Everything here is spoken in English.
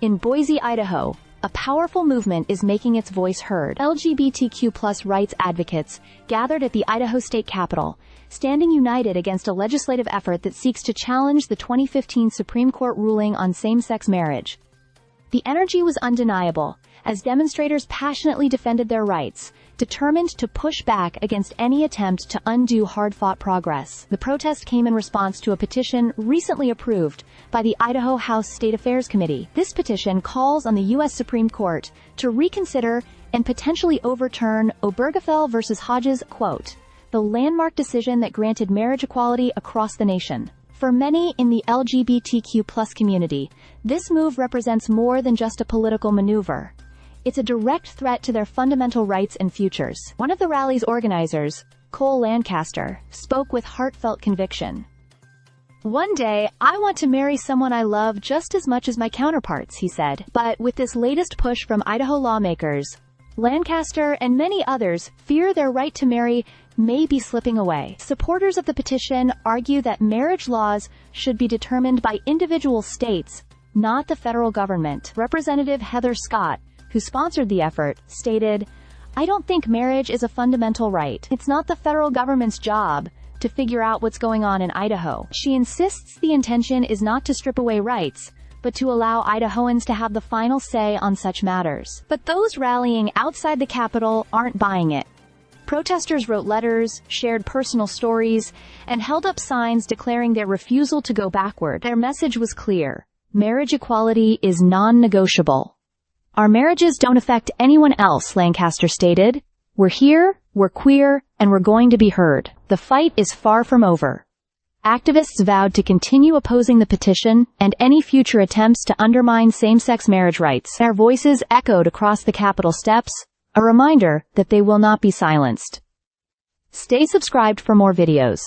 In Boise, Idaho, a powerful movement is making its voice heard. LGBTQ+ rights advocates gathered at the Idaho State Capitol, standing united against a legislative effort that seeks to challenge the 2015 Supreme Court ruling on same-sex marriage. The energy was undeniable, as demonstrators passionately defended their rights, determined to push back against any attempt to undo hard-fought progress. The protest came in response to a petition recently approved by the Idaho House State Affairs Committee. This petition calls on the U.S. Supreme Court to reconsider and potentially overturn Obergefell v. Hodges, quote, the landmark decision that granted marriage equality across the nation. For many in the LGBTQ+ community, this move represents more than just a political maneuver. It's a direct threat to their fundamental rights and futures. One of the rally's organizers, Cole Lancaster, spoke with heartfelt conviction. One day, I want to marry someone I love just as much as my counterparts, he said. But with this latest push from Idaho lawmakers, Lancaster and many others fear their right to marry may be slipping away. Supporters of the petition argue that marriage laws should be determined by individual states, not the federal government. Representative Heather Scott, who sponsored the effort, stated, I don't think marriage is a fundamental right. It's not the federal government's job to figure out what's going on in Idaho. She insists the intention is not to strip away rights, but to allow Idahoans to have the final say on such matters. But those rallying outside the Capitol aren't buying it. Protesters wrote letters, shared personal stories, and held up signs declaring their refusal to go backward. Their message was clear. Marriage equality is non-negotiable. Our marriages don't affect anyone else, Lancaster stated. We're here, we're queer, and we're going to be heard. The fight is far from over. Activists vowed to continue opposing the petition and any future attempts to undermine same-sex marriage rights. Their voices echoed across the Capitol steps, a reminder that they will not be silenced. Stay subscribed for more videos.